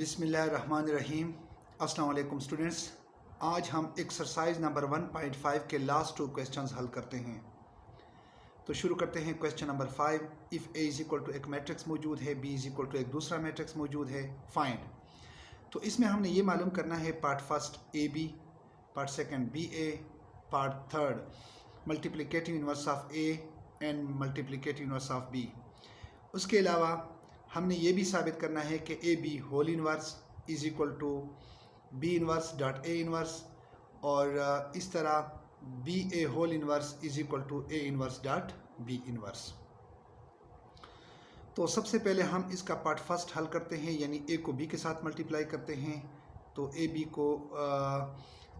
बिस्मिल्लाहिर्रहमानिर्रहीम। अस्सलाम वालेकुम स्टूडेंट्स, आज हम एक्सरसाइज नंबर 1.5 के लास्ट 2 क्वेश्चंस हल करते हैं। तो शुरू करते हैं question number 5। If A is equal to एक मैट्रिक्स मौजूद है, बी इज़ इक्वल टू एक दूसरा मैट्रिक्स मौजूद है, फाइंड। तो इसमें हमने ये मालूम करना है part first A B, part second B A, part third multiplicative inverse of A and multiplicative inverse of B. उसके अलावा हमने ये भी साबित करना है कि A B whole inverse is equal to B inverse dot A inverse, और इस तरह B A whole inverse is equal to A inverse dot B inverse. तो सबसे पहले हम इसका पार्ट फर्स्ट हल करते हैं, यानी ए को बी के साथ मल्टीप्लाई करते हैं। तो ए बी को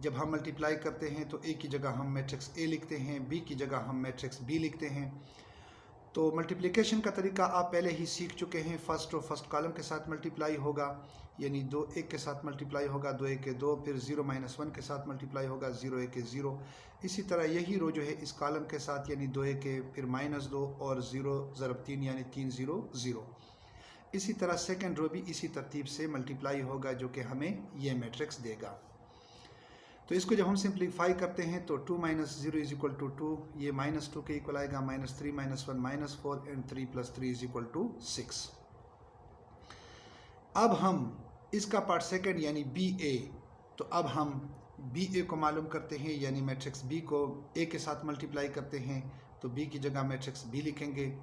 जब हम मल्टीप्लाई करते हैं तो ए की जगह हम मैट्रिक्स ए लिखते हैं, बी की जगह हम मैट्रिक्स बी लिखते हैं। तो मल्टीप्लिकेशन का तरीका आप पहले ही सीख चुके हैं। फर्स्ट रो फर्स्ट कॉलम के साथ मल्टीप्लाई होगा, यानी 2 1 के साथ मल्टीप्लाई होगा, 2 1 के 2, फिर 0 - 1 के साथ मल्टीप्लाई होगा, 0 1 के 0। इसी तरह यही रो जो है इस कॉलम के साथ, यानी 2 1 के फिर -2 और 0 ज़रब 3 यानी 3 0 0। इसी तरह सेकेंड रो भी इसी तरतीब से मल्टीप्लाई होगा, जो कि हमें ये मैट्रिक्स देगा। तो इसको जब हम सिंप्लीफाई करते हैं तो 2 - 0 इज इक्वल टू 2, ये -2 के इक्वल आएगा, -3 - 1 -4 एंड 3 + 3 इज इक्वल टू 6। अब हम इसका पार्ट सेकंड यानी बी ए, तो अब हम बी ए को मालूम करते हैं, यानी मैट्रिक्स बी को ए के साथ मल्टीप्लाई करते हैं। तो बी की जगह मैट्रिक्स बी लिखेंगे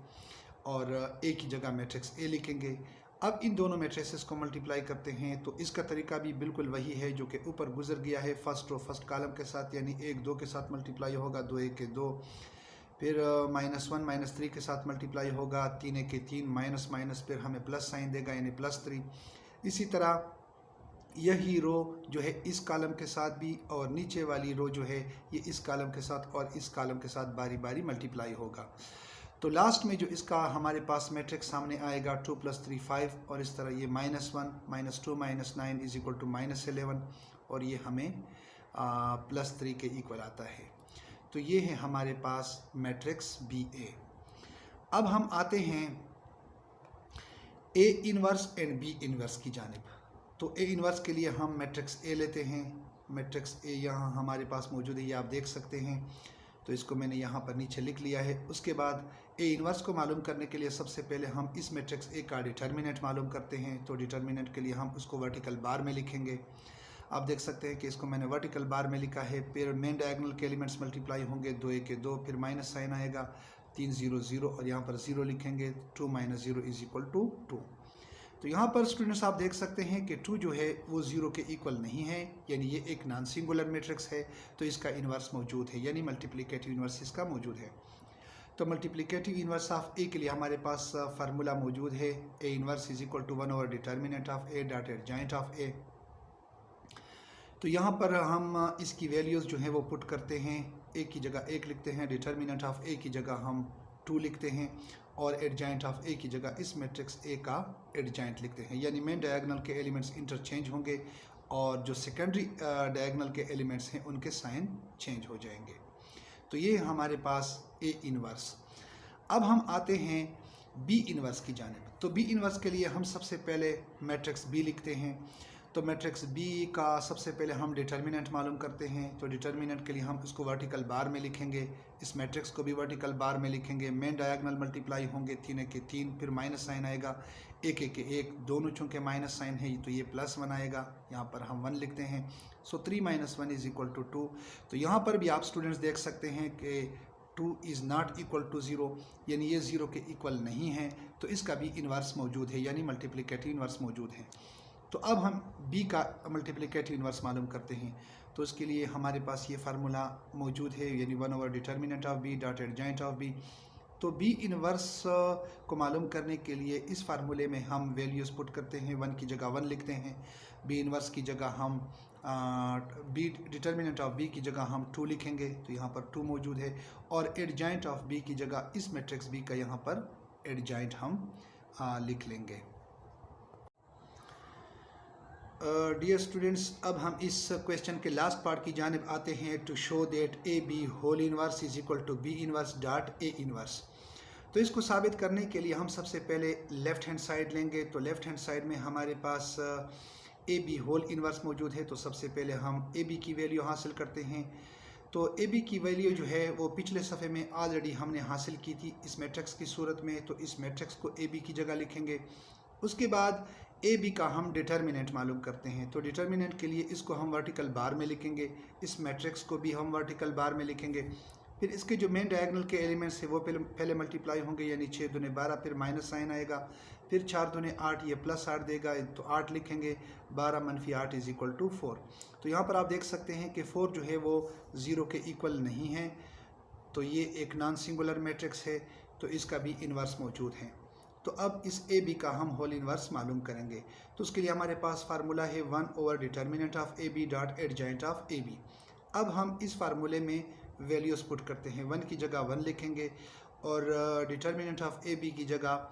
और ए की जगह मैट्रिक्स ए लिखेंगे। अब इन दोनों मैट्रिसेस को मल्टीप्लाई करते हैं तो इसका तरीका भी बिल्कुल वही है जो कि ऊपर गुजर गया है। फर्स्ट रो फर्स्ट कॉलम के साथ, यानी 1 2 के साथ मल्टीप्लाई होगा, 2 1 के 2, फिर -1 - 3 के साथ मल्टीप्लाई होगा, 3 1 के 3, माइनस माइनस फिर हमें प्लस साइन देगा, यानी +3। इसी तरह यही रो जो है इस कॉलम के साथ भी, और नीचे वाली रो जो है ये इस कॉलम के साथ और इस कॉलम के साथ बारी बारी मल्टीप्लाई होगा। तो लास्ट में जो इसका हमारे पास मैट्रिक्स सामने आएगा 2 + 3 5, और इस तरह ये -1 -2 -9 इज इक्वल टू -11, और ये हमें +3 के इक्वल आता है। तो ये है हमारे पास मैट्रिक्स बी ए। अब हम आते हैं A inverse and B inverse की जानिब। तो ए इनवर्स के लिए हम मैट्रिक्स ए लेते हैं। मैट्रिक्स ए यहाँ हमारे पास मौजूद है, ये आप देख सकते हैं। तो इसको मैंने यहाँ पर नीचे लिख लिया है। उसके बाद ए इनवर्स को मालूम करने के लिए सबसे पहले हम इस मैट्रिक्स ए का डिटर्मिनेंट मालूम करते हैं। तो डिटर्मिनेंट के लिए हम उसको वर्टिकल बार में लिखेंगे। आप देख सकते हैं कि इसको मैंने वर्टिकल बार में लिखा है। फिर मेन डायगोनल के एलिमेंट्स मल्टीप्लाई होंगे, 2 1 के 2, फिर माइनस साइन आएगा, 3 0 0, और यहाँ पर 0 लिखेंगे। 2 - 0 इज इक्वल टू 2। तो यहाँ पर स्टूडेंट्स आप देख सकते हैं कि 2 जो है वो 0 के इक्वल नहीं है, यानी ये एक नॉन सिंगुलर मैट्रिक्स है। तो इसका इन्वर्स मौजूद है, यानी मल्टीप्लिकेटिव इन्वर्स इसका मौजूद है। तो मल्टीप्लिकेटिव इन्वर्स ऑफ ए के लिए हमारे पास फार्मूला मौजूद है। A inverse is equal to 1 determinant of A dot adjoint of A. तो यहाँ पर हम इसकी वैल्यूज़ जो है वो पुट करते हैं। ए की जगह 1 लिखते हैं, डिटर्मिनेंट ऑफ ए की जगह हम 2 लिखते हैं, और एडजॉइंट ऑफ ए की जगह इस मैट्रिक्स ए का एडजॉइंट लिखते हैं। यानी मेन डायगोनल के एलिमेंट्स इंटरचेंज होंगे, और जो सेकेंडरी डायगोनल के एलिमेंट्स हैं उनके साइन चेंज हो जाएंगे। तो ये हमारे पास ए इनवर्स। अब हम आते हैं बी इनवर्स की जानिब। तो बी इनवर्स के लिए हम सबसे पहले मैट्रिक्स बी लिखते हैं। तो मैट्रिक्स बी का सबसे पहले हम डिटर्मिनेंट मालूम करते हैं। तो डिटर्मिनेंट के लिए हम इसको वर्टिकल बार में लिखेंगे, इस मैट्रिक्स को भी वर्टिकल बार में लिखेंगे। मेन डायगोनल मल्टीप्लाई होंगे, 3 1 के 3, फिर माइनस साइन आएगा, 1 1 के 1, दोनों चूँकि माइनस साइन है तो ये +1 आएगा, यहाँ पर हम 1 लिखते हैं। सो 3 - 1 इज इक्वल टू 2। तो यहाँ पर भी आप स्टूडेंट्स देख सकते हैं कि 2 इज़ नॉट इक्वल टू 0, यानी ये 0 के इक्वल नहीं है। तो इसका भी इन्वर्स मौजूद है, यानी मल्टीप्लिकेटिव इन्वर्स मौजूद है। तो अब हम b का मल्टीप्लिकेटिव इन्वर्स मालूम करते हैं। तो इसके लिए हमारे पास ये फार्मूला मौजूद है, यानी 1 determinant of b dot adjoint of b। तो b इन्वर्स को मालूम करने के लिए इस फार्मूले में हम वैल्यूज़ पुट करते हैं। 1 की जगह 1 लिखते हैं, b इन्वर्स की जगह हम b डिटर्मिनेंट ऑफ b की जगह हम 2 लिखेंगे। तो यहाँ पर 2 मौजूद है, और एडजॉइंट ऑफ b की जगह इस मैट्रिक्स b का यहाँ पर एडजॉइंट हम लिख लेंगे। डियर स्टूडेंट्स, अब हम इस क्वेश्चन के लास्ट पार्ट की जानिब आते हैं। To show that A B whole inverse is equal to B inverse dot A inverse. तो इसको साबित करने के लिए हम सबसे पहले लेफ़्ट हैंड साइड लेंगे। तो लेफ़्ट हैंड साइड में हमारे पास ए बी होल इन्वर्स मौजूद है। तो सबसे पहले हम ए बी की वैल्यू हासिल करते हैं। तो ए बी की वैल्यू जो है वो पिछले सफ़े में ऑलरेडी हमने हासिल की थी इस मैट्रिक्स की सूरत में। तो इस मैट्रिक्स को ए बी की जगह लिखेंगे। उसके बाद ए बी का हम डिटर्मिनेंट मालूम करते हैं। तो डिटर्मिनेंट के लिए इसको हम वर्टिकल बार में लिखेंगे, इस मैट्रिक्स को भी हम वर्टिकल बार में लिखेंगे। फिर इसके जो मेन डायगोनल के एलिमेंट्स हैं वो पहले मल्टीप्लाई होंगे, यानी 6 दूने 12, फिर माइनस साइन आएगा, फिर 4 दूने 8, ये प्लस 8 देगा। तो 8 लिखेंगे, 12 - 8 इज़ इक्वल टू 4। तो यहाँ पर आप देख सकते हैं कि 4 जो है वो 0 के इक्वल नहीं है। तो ये एक नॉन सिंगुलर मैट्रिक्स है, तो इसका भी इन्वर्स मौजूद है। तो अब इस ए बी का हम होल इन्वर्स मालूम करेंगे। तो उसके लिए हमारे पास फार्मूला है 1 determinant of A B dot adjoint of A B. अब हम इस फार्मूले में वैल्यूज़ पुट करते हैं। 1 की जगह 1 लिखेंगे और डिटर्मिनेंट ऑफ ए बी की जगह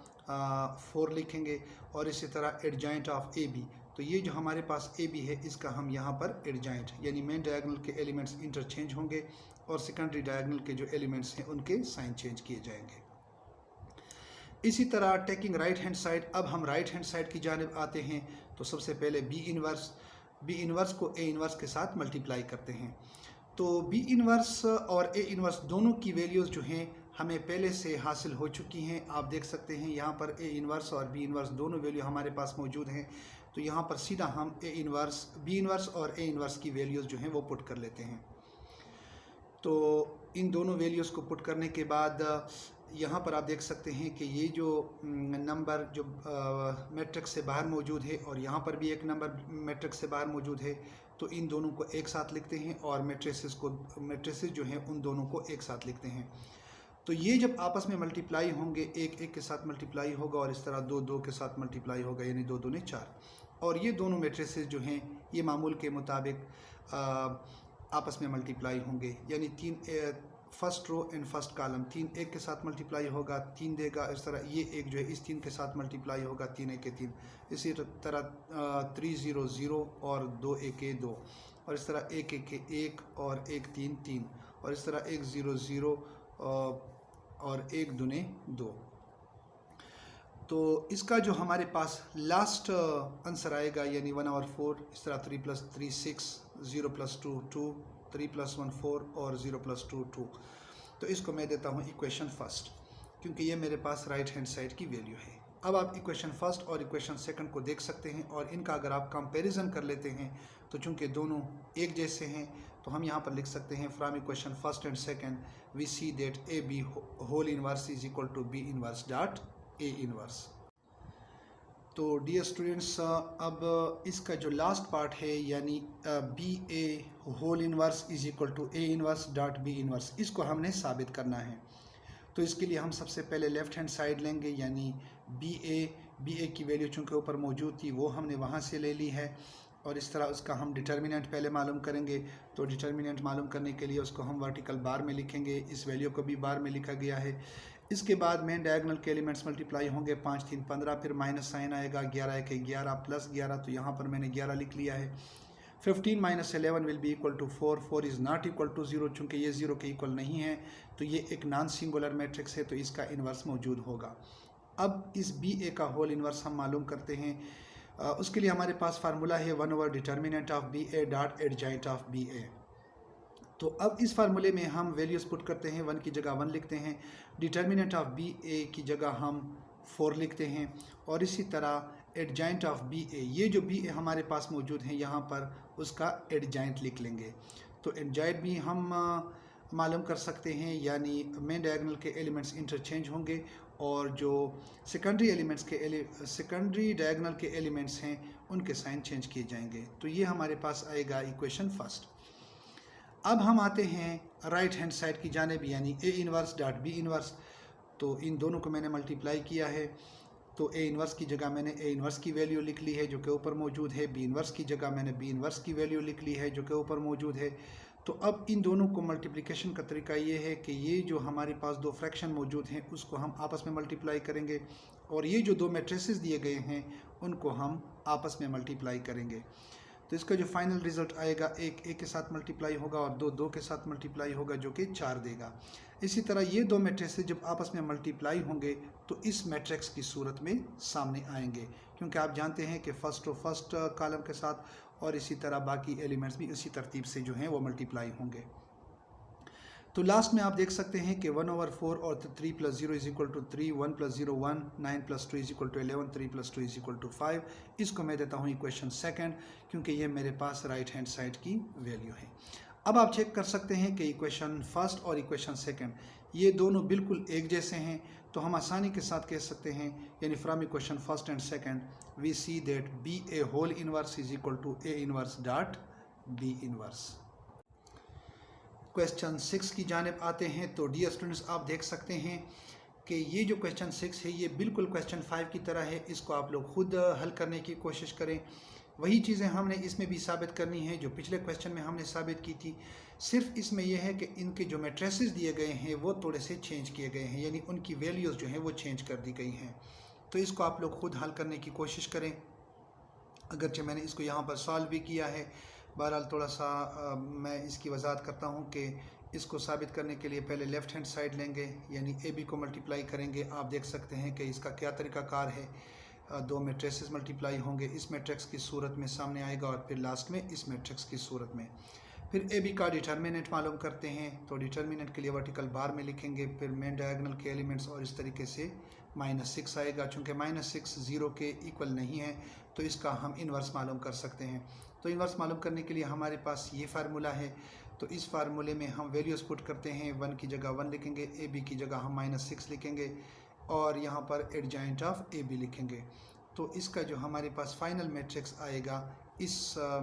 4 लिखेंगे, और इसी तरह एडजॉइंट ऑफ ए बी। तो ये जो हमारे पास ए बी है इसका हम यहाँ पर एडजॉइंट यानी मेन डायगोनल के एलिमेंट्स इंटरचेंज होंगे और सेकेंडरी डायगोनल के जो एलिमेंट्स हैं उनके साइन चेंज किए जाएंगे। इसी तरह टेकिंग राइट हैंड साइड, अब हम राइट हैंड साइड की जानिब आते हैं। तो सबसे पहले बी इन्वर्स को ए इन्वर्स के साथ मल्टीप्लाई करते हैं। तो बी इन्वर्स और ए इन्वर्स दोनों की वैल्यूज़ जो हैं हमें पहले से हासिल हो चुकी हैं। आप देख सकते हैं यहाँ पर ए इन्वर्स और बी इन्वर्स दोनों वैल्यू हमारे पास मौजूद हैं। तो यहाँ पर सीधा हम बी इन्वर्स और ए इन्वर्स की वैल्यूज़ जो हैं वो पुट कर लेते हैं। तो इन दोनों वैल्यूज़ को पुट करने के बाद यहाँ पर आप देख सकते हैं कि ये जो नंबर जो मैट्रिक्स से बाहर मौजूद है और यहाँ पर भी एक नंबर मैट्रिक्स से बाहर मौजूद है। तो इन दोनों को एक साथ लिखते हैं और मैट्रिसेस जो हैं उन दोनों को एक साथ लिखते हैं। तो ये जब आपस में मल्टीप्लाई होंगे, एक के साथ मल्टीप्लाई होगा और इस तरह 2 के साथ मल्टीप्लाई होगा, यानी 2 दूने 4। और ये दोनों मैट्रिसेस जो हैं ये मामूल के मुताबिक आपस में मल्टीप्लाई होंगे, यानी 3 first row and first column 3 एक के साथ मल्टीप्लाई होगा, 3 देगा। इस तरह ये एक जो है इस 3 के साथ मल्टीप्लाई होगा, 3 1 के 3। इसी तरह 3 0 0 और 2 1 के 2, और इस तरह 1 1 के 1 और 1 3 3, और इस तरह 1 0 0 और 1 दूने 2। तो इसका जो हमारे पास लास्ट आंसर आएगा यानी 1/4, इस तरह 3 + 3 6, 0 + 2 2, 3 + 1 4 और 0 + 2 2। तो इसको मैं देता हूँ इक्वेशन फर्स्ट, क्योंकि ये मेरे पास राइट हैंड साइड की वैल्यू है। अब आप इक्वेशन फर्स्ट और इक्वेशन सेकंड को देख सकते हैं, और इनका अगर आप कंपैरिजन कर लेते हैं तो चूंकि दोनों एक जैसे हैं तो हम यहाँ पर लिख सकते हैं from equation first and second we see that A B whole inverse is equal to B inverse dot A inverse. तो डियर स्टूडेंट्स, अब इसका जो लास्ट पार्ट है यानी B A whole inverse is equal to A inverse dot B inverse, इसको हमने साबित करना है। तो इसके लिए हम सबसे पहले लेफ़्ट हैंड साइड लेंगे, यानी बी ए की वैल्यू चूँकि ऊपर मौजूद थी वो हमने वहाँ से ले ली है, और इस तरह उसका हम डिटर्मिनेंट पहले मालूम करेंगे। तो डिटर्मिनेंट मालूम करने के लिए उसको हम वर्टिकल बार में लिखेंगे, इस वैल्यू को भी बार में लिखा गया है। इसके बाद मेन डायगोनल के एलिमेंट्स मल्टीप्लाई होंगे, 5 3 15, फिर माइनस साइन आएगा, 11 1 11 प्लस 11, तो यहाँ पर मैंने 11 लिख लिया है। 15 - 11 will be equal to 4, 4 is not equal to 0, चूँकि ये 0 के इक्वल नहीं है। तो ये एक नॉन सिंगुलर मैट्रिक्स है, तो इसका इन्वर्स मौजूद होगा। अब इस बी ए का होल इन्वर्स हम मालूम करते हैं। उसके लिए हमारे पास फार्मूला है 1 determinant of B A dot adjoint of B A. तो अब इस फार्मूले में हम वैल्यूज़ पुट करते हैं। 1 की जगह 1 लिखते हैं, डिटर्मिनेंट ऑफ बी ए की जगह हम 4 लिखते हैं, और इसी तरह एडजॉइंट ऑफ बी ए, ये जो बी ए हमारे पास मौजूद है यहाँ पर उसका एडजॉइंट लिख लेंगे। तो एडजॉइंट भी हम मालूम कर सकते हैं, यानी मेन डायगोनल के एलिमेंट्स इंटरचेंज होंगे और जो सेकेंडरी डायगोनल के एलिमेंट्स हैं उनके साइन चेंज किए जाएंगे। तो ये हमारे पास आएगा इक्वेशन फर्स्ट। अब हम आते हैं राइट हैंड साइड की जानिब, यानी ए इन्वर्स डॉट बी इन्वर्स। तो इन दोनों को मैंने मल्टीप्लाई किया है, तो ए इन्वर्स की जगह मैंने ए इन्वर्स की वैल्यू लिख ली है जो कि ऊपर मौजूद है, बी इन्वर्स की जगह मैंने बी इन्वर्स की वैल्यू लिख ली है जो कि ऊपर मौजूद है। तो अब इन दोनों को मल्टीप्लिकेशन का तरीका ये है कि ये जो हमारे पास 2 फ्रैक्शन मौजूद हैं उसको हम आपस में मल्टीप्लाई करेंगे, और ये जो 2 मैट्रिसेस दिए गए हैं उनको हम आपस में मल्टीप्लाई करेंगे। तो तो इसका जो फाइनल रिजल्ट आएगा 1 के साथ मल्टीप्लाई होगा और 2 के साथ मल्टीप्लाई होगा, जो कि 4 देगा। इसी तरह ये दो मैट्रिक्स जब आपस में मल्टीप्लाई होंगे तो इस मैट्रिक्स की सूरत में सामने आएंगे, क्योंकि आप जानते हैं कि फर्स्ट कॉलम के साथ और इसी तरह बाकी एलिमेंट्स भी इसी तरतीब से जो हैं वो मल्टीप्लाई होंगे। तो लास्ट में आप देख सकते हैं कि 1/4 और 3 + 0 = 3, 1 + 0 1, 9 + 2 = 11, 3 + 2 = 5। इसको मैं देता हूँ इक्वेशन सेकंड, क्योंकि ये मेरे पास राइट हैंड साइड की वैल्यू है। अब आप चेक कर सकते हैं कि इक्वेशन फर्स्ट और इक्वेशन सेकंड ये दोनों बिल्कुल एक जैसे हैं, तो हम आसानी के साथ कह सकते हैं, यानी from equation first and second we see that BA whole inverse = A inverse dot B inverse. Question 6 की जानिब आते हैं। तो डियर स्टूडेंट्स, आप देख सकते हैं कि ये जो क्वेश्चन 6 है ये बिल्कुल क्वेश्चन 5 की तरह है। इसको आप लोग खुद हल करने की कोशिश करें। वही चीज़ें हमने इसमें भी साबित करनी है जो पिछले क्वेश्चन में हमने साबित की थी। सिर्फ इसमें यह है कि इनके जो मैट्रिसेस दिए गए हैं वो थोड़े से चेंज किए गए हैं, यानी उनकी वैल्यूज़ जो हैं वो चेंज कर दी गई हैं। तो इसको आप लोग खुद हल करने की कोशिश करें। अगरचे मैंने इसको यहाँ पर सॉल्व भी किया है, बहरहाल थोड़ा सा मैं इसकी वजाहत करता हूँ कि इसको साबित करने के लिए पहले लेफ़्ट हैंड साइड लेंगे, यानी AB को मल्टीप्लाई करेंगे। आप देख सकते हैं कि इसका क्या तरीक़ाकार है। दो मैट्रिसेस मल्टीप्लाई होंगे, इस मैट्रिक्स की सूरत में सामने आएगा और फिर लास्ट में इस मैट्रिक्स की सूरत में। फिर AB का डिटर्मिनेंट मालूम करते हैं, तो डिटर्मिनेंट के लिए वर्टिकल बार में लिखेंगे, फिर मेन डायगोनल के एलिमेंट्स और इस तरीके से -6 आएगा। चूँकि -6 0 के इक्वल नहीं है तो इसका हम इन्वर्स मालूम कर सकते हैं। तो इन्वर्स मालूम करने के लिए हमारे पास ये फार्मूला है। तो इस फार्मूले में हम वैल्यूज़ पुट करते हैं। 1 की जगह 1 लिखेंगे, AB की जगह हम -6 लिखेंगे और यहाँ पर एडजॉइंट ऑफ AB लिखेंगे। तो इसका जो हमारे पास फाइनल मैट्रिक्स आएगा इस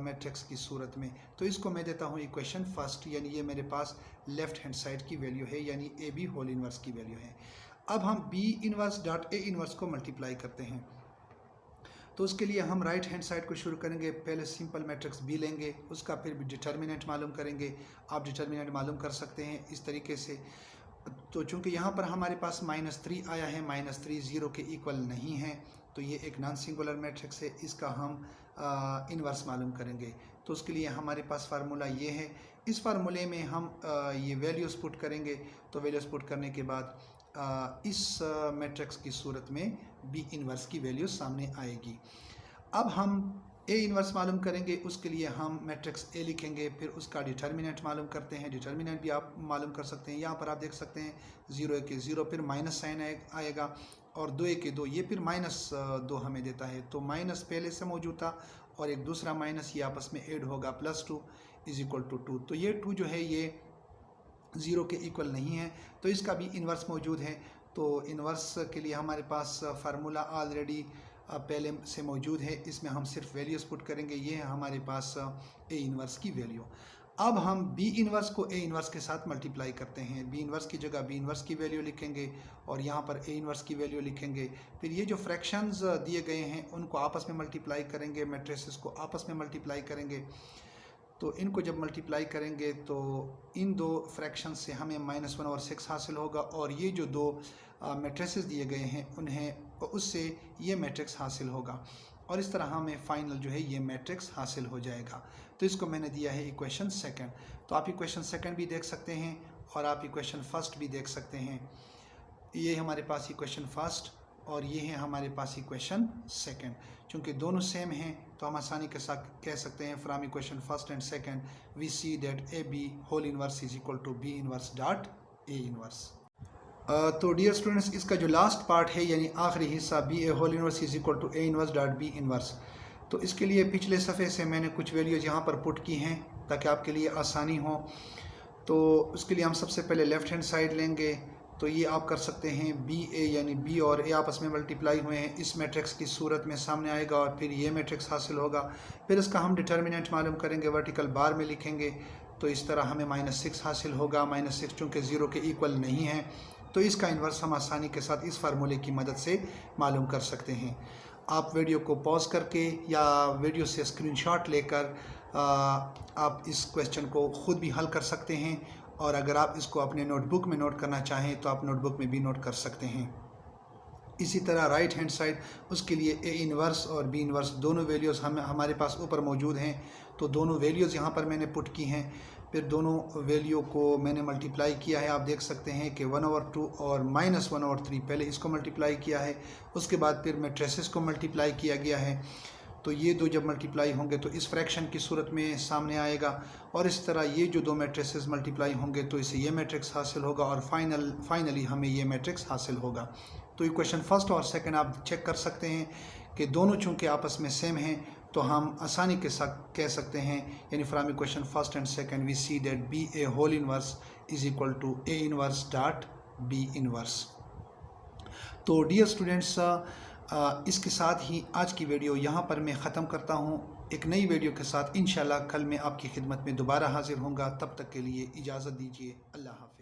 मैट्रिक्स की सूरत में। तो इसको मैं देता हूँ इक्वेशन फर्स्ट, यानी ये मेरे पास लेफ़्ट हैंड साइड की वैल्यू है, यानी AB होल इन्वर्स की वैल्यू है। अब हम B inverse dot A inverse को मल्टीप्लाई करते हैं। तो उसके लिए हम राइट हैंड साइड को शुरू करेंगे। पहले सिंपल मैट्रिक्स B लेंगे, उसका फिर भी डिटर्मिनेंट मालूम करेंगे। आप डिटर्मिनेंट मालूम कर सकते हैं इस तरीके से। तो चूँकि यहाँ पर हमारे पास -3 आया है, -3 0 के इक्वल नहीं है, तो ये एक नॉन सिंगुलर मैट्रिक्स है, इसका हम इन्वर्स मालूम करेंगे। तो उसके लिए हमारे पास फार्मूला ये है। इस फार्मूले में हम ये वैल्यूज़ पुट करेंगे। तो वैल्यूज़ पुट करने के बाद इस मैट्रिक्स की सूरत में B इन्वर्स की वैल्यू सामने आएगी। अब हम A इन्वर्स मालूम करेंगे, उसके लिए हम मैट्रिक्स A लिखेंगे, फिर उसका डिटर्मिनेंट मालूम करते हैं। डिटर्मिनेंट भी आप मालूम कर सकते हैं। यहाँ पर आप देख सकते हैं 0 के 0, फिर माइनस साइन आएगा और 2 के 2, ये फिर -2 हमें देता है। तो माइनस पहले से मौजूद था और एक दूसरा माइनस ये आपस में ऐड होगा, +2 = 2। तो ये 2 जो है ये 0 के इक्वल नहीं है, तो इसका भी इन्वर्स मौजूद है। तो इन्वर्स के लिए हमारे पास फार्मूला ऑलरेडी पहले से मौजूद है, इसमें हम सिर्फ वैल्यूज़ पुट करेंगे। ये है हमारे पास A इन्वर्स की वैल्यू। अब हम B इन्वर्स को A इन्वर्स के साथ मल्टीप्लाई करते हैं। B इन्वर्स की जगह B इन्वर्स की वैल्यू लिखेंगे और यहाँ पर A इन्वर्स की वैल्यू लिखेंगे। फिर ये जो फ्रैक्शंस दिए गए हैं उनको आपस में मल्टीप्लाई करेंगे, मैट्रिसेस को आपस में मल्टीप्लाई करेंगे। तो इनको जब मल्टीप्लाई करेंगे तो इन दो फ्रैक्शन से हमें -1/6 हासिल होगा और ये जो दो मैट्रिसेस दिए गए हैं उन्हें उससे ये मैट्रिक्स हासिल होगा और इस तरह हमें फाइनल जो है ये मैट्रिक्स हासिल हो जाएगा। तो इसको मैंने दिया है इक्वेशन सेकंड। तो आप इक्वेशन सेकंड भी देख सकते हैं और आप इक्वेशन फर्स्ट भी देख सकते हैं। ये हमारे पास इक्वेशन फर्स्ट और ये है हमारे पास इक्वेशन सेकंड। चूँकि दोनों सेम हैं तो हम आसानी के साथ कह सकते हैं from equation first and second we see that AB whole inverse = B inverse dot A inverse. तो डियर स्टूडेंट्स, इसका जो लास्ट पार्ट है यानी आखिरी हिस्सा BA whole inverse = A inverse dot B inverse, तो इसके लिए पिछले सफ़े से मैंने कुछ वैल्यूज़ यहाँ पर पुट की हैं ताकि आपके लिए आसानी हो। तो उसके लिए हम सबसे पहले लेफ़्ट हैंड साइड लेंगे। तो ये आप कर सकते हैं BA यानी B और A आपस में मल्टीप्लाई हुए हैं, इस मैट्रिक्स की सूरत में सामने आएगा और फिर ये मैट्रिक्स हासिल होगा। फिर इसका हम डिटर्मिनेंट मालूम करेंगे, वर्टिकल बार में लिखेंगे। तो इस तरह हमें -6 हासिल होगा। -6 चूँकि 0 के इक्वल नहीं है तो इसका इन्वर्स हम आसानी के साथ इस फार्मूले की मदद से मालूम कर सकते हैं। आप वीडियो को पॉज करके या वीडियो से स्क्रीनशॉट लेकर आप इस क्वेश्चन को ख़ुद भी हल कर सकते हैं और अगर आप इसको अपने नोटबुक में नोट करना चाहें तो आप नोटबुक में भी नोट कर सकते हैं। इसी तरह राइट हैंड साइड उसके लिए ए इनवर्स और बी इनवर्स दोनों वैल्यूज़ हमारे पास ऊपर मौजूद हैं, तो दोनों वैल्यूज़ यहाँ पर मैंने पुट की हैं। फिर दोनों वैल्यू को मैंने मल्टीप्लाई किया है। आप देख सकते हैं कि 1/2 और -1/3 पहले इसको मल्टीप्लाई किया है, उसके बाद फिर मैट्रिसेस को मल्टीप्लाई किया गया है। तो ये दो जब मल्टीप्लाई होंगे तो इस फ्रैक्शन की सूरत में सामने आएगा, और इस तरह ये जो दो मैट्रिसेस मल्टीप्लाई होंगे तो इसे ये मैट्रिक्स हासिल होगा और फाइनली हमें ये मैट्रिक्स हासिल होगा। तो इक्वेशन फर्स्ट और सेकंड आप चेक कर सकते हैं कि दोनों चूँकि आपस में सेम हैं तो हम आसानी के साथ कह सकते हैं, यानी from equation first and second we see that B A whole inverse is equal to A inverse dot B inverse. तो डियर स्टूडेंट्स, इसके साथ ही आज की वीडियो यहाँ पर मैं ख़त्म करता हूँ। एक नई वीडियो के साथ इंशाल्लाह कल मैं आपकी खिदमत में दोबारा हाजिर होऊंगा। तब तक के लिए इजाज़त दीजिए। अल्लाह हाफ़िज़।